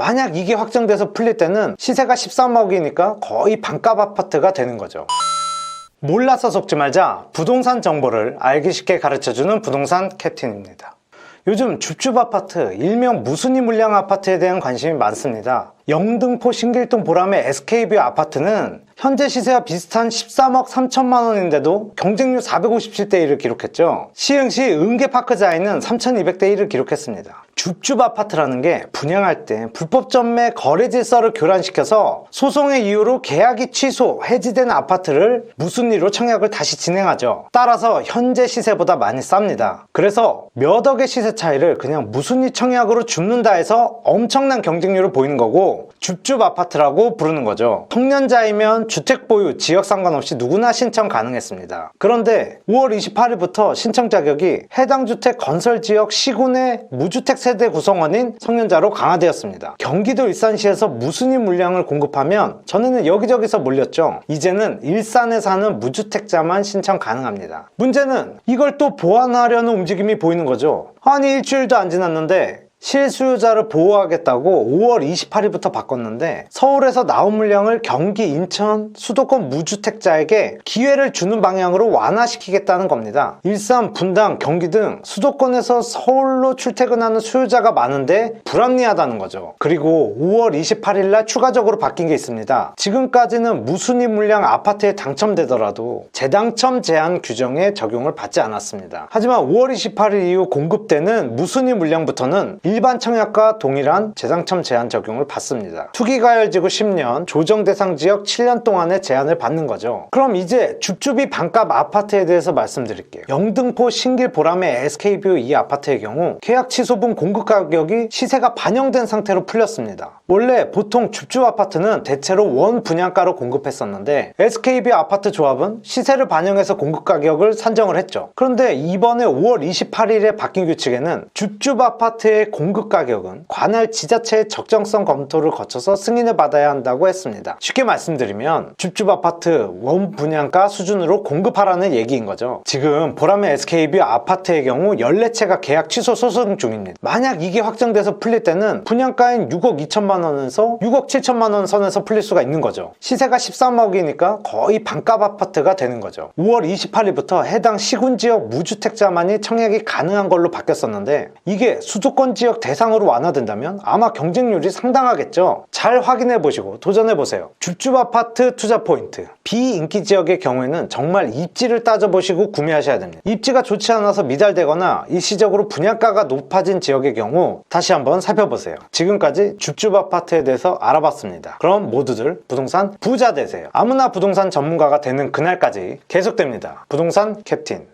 만약 이게 확정돼서 풀릴 때는 시세가 13억이니까 거의 반값 아파트가 되는 거죠. 몰라서 속지 말자, 부동산 정보를 알기 쉽게 가르쳐주는 부동산 캡틴입니다. 요즘 줍줍 아파트, 일명 무순위 물량 아파트에 대한 관심이 많습니다. 영등포 신길동 보람의 SK뷰 아파트는 현재 시세와 비슷한 13억 3천만 원인데도 경쟁률 457대 1을 기록했죠. 시흥시 은계파크자에는 3200대 1을 기록했습니다. 줍줍 아파트라는 게 분양할 때 불법 전매 거래 질서를 교란시켜서 소송의 이유로 계약이 취소, 해지된 아파트를 무순위로 청약을 다시 진행하죠. 따라서 현재 시세보다 많이 쌉니다. 그래서 몇 억의 시세 차이를 그냥 무순위 청약으로 줍는다 해서 엄청난 경쟁률을 보이는 거고 줍줍 아파트라고 부르는 거죠. 청년자이면 주택 보유, 지역 상관없이 누구나 신청 가능했습니다. 그런데 5월 28일부터 신청 자격이 해당 주택 건설 지역 시군의 무주택 세대 구성원인 청년자로 강화되었습니다. 경기도 일산시에서 무순위 물량을 공급하면 전에는 여기저기서 몰렸죠. 이제는 일산에 사는 무주택자만 신청 가능합니다. 문제는 이걸 또 보완하려는 움직임이 보이는 거죠. 아니 일주일도 안 지났는데 실수요자를 보호하겠다고 5월 28일부터 바꿨는데 서울에서 나온 물량을 경기, 인천, 수도권 무주택자에게 기회를 주는 방향으로 완화시키겠다는 겁니다. 일산, 분당, 경기 등 수도권에서 서울로 출퇴근하는 수요자가 많은데 불합리하다는 거죠. 그리고 5월 28일날 추가적으로 바뀐 게 있습니다. 지금까지는 무순위 물량 아파트에 당첨되더라도 재당첨 제한 규정에 적용을 받지 않았습니다. 하지만 5월 28일 이후 공급되는 무순위 물량부터는 일반 청약과 동일한 재당첨 제한 적용을 받습니다. 투기가열지구 10년, 조정 대상 지역 7년 동안의 제한을 받는 거죠. 그럼 이제 줍줍이 반값 아파트에 대해서 말씀드릴게요. 영등포 신길 보람의 SK뷰 이 아파트의 경우 계약 취소분 공급 가격이 시세가 반영된 상태로 풀렸습니다. 원래 보통 줍줍 아파트는 대체로 원 분양가로 공급했었는데 SK뷰 아파트 조합은 시세를 반영해서 공급 가격을 산정을 했죠. 그런데 이번에 5월 28일에 바뀐 규칙에는 줍줍 아파트의 공급 가격은 관할 지자체의 적정성 검토를 거쳐서 승인을 받아야 한다고 했습니다. 쉽게 말씀드리면 줍줍 아파트 원 분양가 수준으로 공급하라는 얘기인 거죠. 지금 보람의 SK뷰 아파트의 경우 14채가 계약 취소 소송 중입니다. 만약 이게 확정돼서 풀릴 때는 분양가인 6억 2천만 원에서 6억 7천만 원 선에서 풀릴 수가 있는 거죠. 시세가 13억이니까 거의 반값 아파트가 되는 거죠. 5월 28일부터 해당 시군 지역 무주택자만이 청약이 가능한 걸로 바뀌었었는데 이게 수도권 지역 대상으로 완화된다면 아마 경쟁률이 상당하겠죠. 잘 확인해 보시고 도전해 보세요. 줍줍 아파트 투자 포인트. 비인기 지역의 경우에는 정말 입지를 따져보시고 구매하셔야 됩니다. 입지가 좋지 않아서 미달되거나 일시적으로 분양가가 높아진 지역의 경우 다시 한번 살펴보세요. 지금까지 줍줍 아파트에 대해서 알아봤습니다. 그럼 모두들 부동산 부자 되세요. 아무나 부동산 전문가가 되는 그날까지 계속됩니다. 부동산 캡틴.